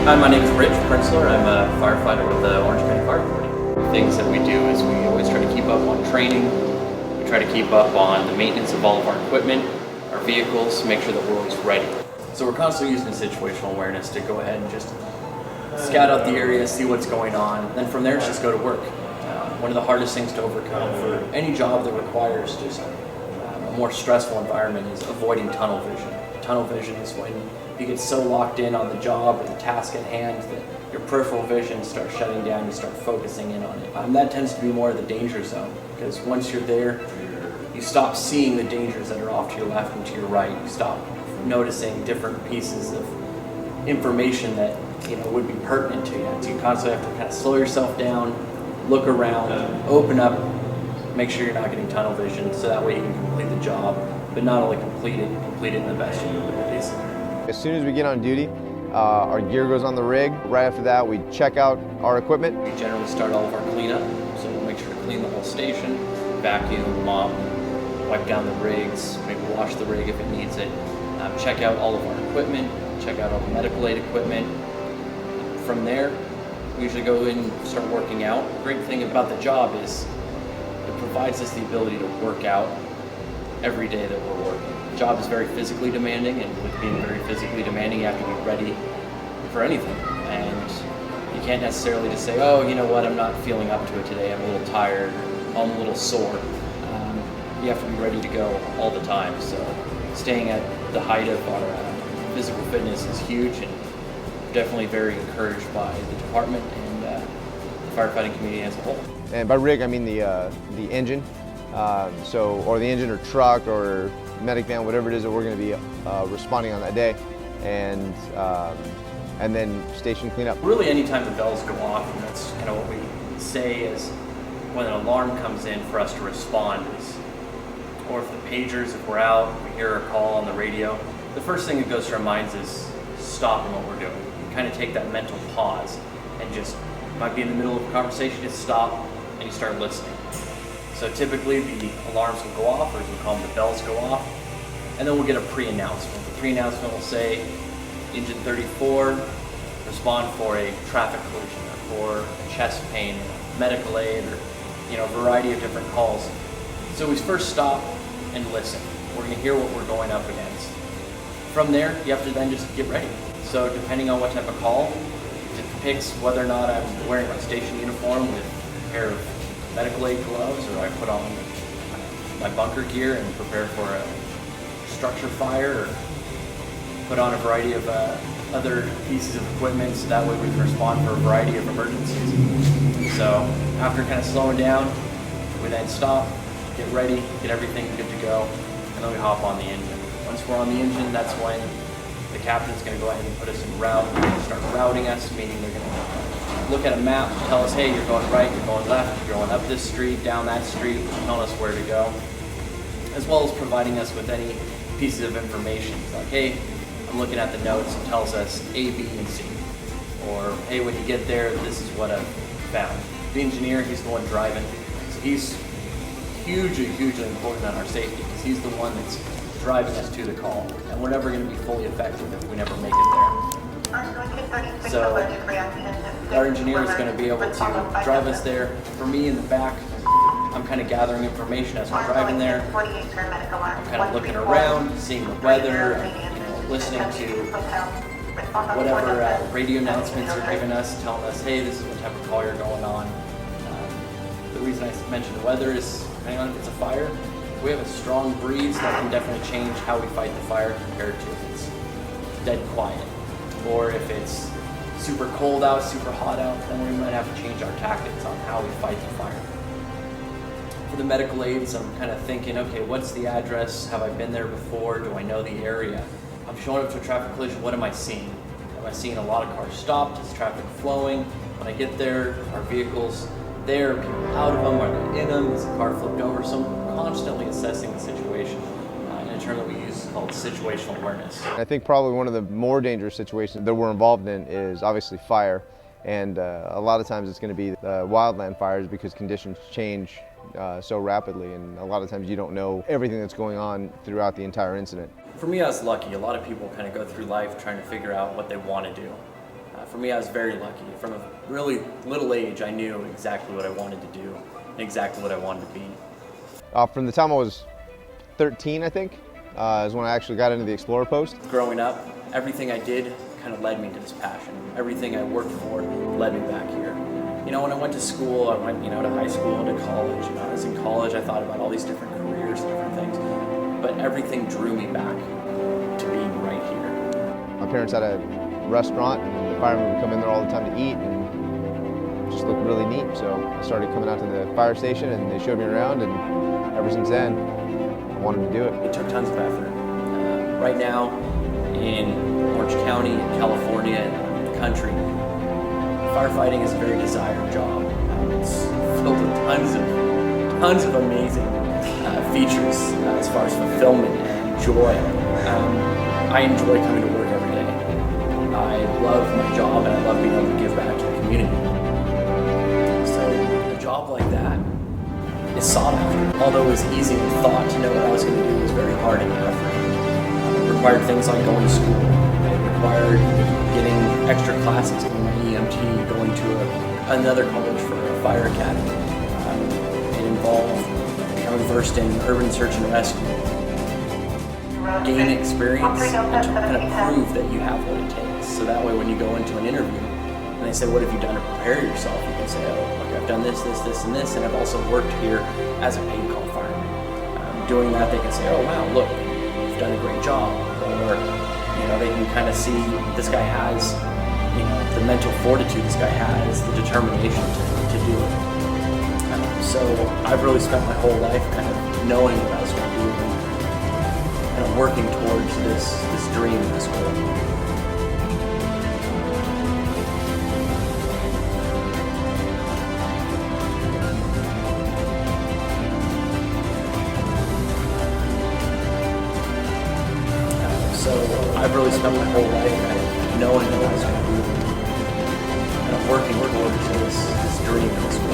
Hi, my name is Princler. I'm a firefighter with the Orange County Fire Authority. Things that we do is we always try to keep up on training. We try to keep up on the maintenance of all of our equipment, our vehicles, make sure that we're always ready. So we're constantly using situational awareness to go ahead and just scout out the area, see what's going on. Then from there, it's just go to work. One of the hardest things to overcome for any job that requires just a more stressful environment is avoiding tunnel vision. Tunnel vision is when you get so locked in on the job or the task at hand that your peripheral vision starts shutting down, you start focusing in on it. That tends to be more of the danger zone, because once you're there, you stop seeing the dangers that are off to your left and to your right. You stop noticing different pieces of information that would be pertinent to you. So you constantly have to kind of slow yourself down, look around, open up, make sure you're not getting tunnel vision, so that way you can complete the job, but not only complete it in the best of your abilities. As soon as we get on duty, our gear goes on the rig. Right after that, we check out our equipment. We generally start all of our cleanup, so we'll make sure to clean the whole station, vacuum, mop, wipe down the rigs, maybe wash the rig if it needs it, check out all of our equipment, check out all the medical aid equipment. From there, we usually go in and start working out. The great thing about the job is it provides us the ability to work out every day that we're working. The job is very physically demanding, and with being very physically demanding, you have to be ready for anything. And you can't necessarily just say, oh, you know what, I'm not feeling up to it today, I'm a little tired, I'm a little sore. You have to be ready to go all the time. So staying at the height of our physical fitness is huge, and definitely very encouraged by the department and the firefighting community as a whole. And by rig, I mean the engine, or the engine or truck or medic van, whatever it is that we're going to be responding on that day, and then station cleanup. Really, anytime the bells go off, and that's kind of what we say is when an alarm comes in for us to respond, or if the pagers, if we're out, we hear a call on the radio, the first thing that goes through our minds is stopping what we're doing. You kind of take that mental pause and just, might be in the middle of a conversation, just stop and you start listening. So typically the alarms will go off, or as we call them, the bells go off, and then we'll get a pre-announcement. The pre-announcement will say, engine 34, respond for a traffic collision, or for chest pain, or medical aid, or a variety of different calls. So we first stop and listen. We're going to hear what we're going up against. From there, you have to then just get ready. So depending on what type of call, it depicts whether or not I'm wearing my station uniform with a pair of medical aid gloves, or I put on my bunker gear and prepare for a structure fire, or put on a variety of other pieces of equipment, so that way we can respond for a variety of emergencies. So after kind of slowing down, we then stop, get ready, get everything good to go, and then we hop on the engine. Once we're on the engine, that's when the captain's going to go ahead and put us in route. They're going to start routing us, meaning they're going to look at a map, tell us, hey, you're going right, you're going left, you're going up this street, down that street, telling us where to go, as well as providing us with any pieces of information. It's like, hey, I'm looking at the notes, it tells us A, B, and C. Or, hey, when you get there, this is what I've found. The engineer, he's the one driving, so he's hugely important on our safety, because he's the one that's driving us to the call, and we're never going to be fully effective if we never make it there. So our engineer is going to be able to drive us there. For me in the back, I'm kind of gathering information as we're driving there. I'm kind of looking around, seeing the weather, listening to whatever radio announcements are giving us, telling us, hey, this is what type of call you're going on. The reason I mentioned the weather is, depending on if it's a fire, if we have a strong breeze, that can definitely change how we fight the fire compared to if it's dead quiet. Or if it's super cold out, super hot out, then we might have to change our tactics on how we fight the fire. For the medical aids, I'm kind of thinking, okay, what's the address? Have I been there before? Do I know the area? I'm showing up to a traffic collision, what am I seeing? Am I seeing a lot of cars stopped? Is traffic flowing? When I get there, are vehicles there? Are people out of them? Are they in them? Is the car flipped over? So I'm constantly assessing the situation in a term that we use called situational awareness. I think probably one of the more dangerous situations that we're involved in is obviously fire, and a lot of times it's going to be wildland fires, because conditions change so rapidly, and a lot of times you don't know everything that's going on throughout the entire incident. For me, I was lucky. A lot of people kind of go through life trying to figure out what they want to do. For me, I was very lucky. From a really little age, I knew exactly what I wanted to do and exactly what I wanted to be. From the time I was 13, I think, is when I actually got into the Explorer post. Growing up, everything I did kind of led me to this passion. Everything I worked for led me back here. When I went to school, I went, to high school, to college. I was in college, I thought about all these different careers, different things, but everything drew me back to being right here. My parents had a restaurant, and the firemen would come in there all the time to eat, and it just looked really neat. So I started coming out to the fire station, and they showed me around, and ever since then, I wanted to do it. It took tons of effort. Right now, in Orange County, in California, and the country, firefighting is a very desired job. It's filled with tons of amazing features as far as fulfillment and joy. I enjoy coming to work every day. I love my job and I love being able to give back to the community. So a job like that is sought after. Although it was easy in thought to know what I was going to do, it was very hard in effort. It required things like going to school. It required getting extra classes, doing my EMT, going to another college for a fire academy. It involved becoming versed in urban search and rescue. Gain experience and to kind of prove that you have what it takes. So that way when you go into an interview and they say, what have you done to prepare yourself? You can say, oh, okay, I've done this, this, this, and this, and I've also worked here as a paid call fireman. Doing that, they can say, oh wow, look, you've done a great job. Or, they can kind of see this guy has, the mental fortitude this guy has, the determination to do it. So I've really spent my whole life kind of knowing what I was going to do and kind of working towards this dream, this goal. So I've really spent my whole life kind of knowing what I was going to do and working towards this dream, this goal.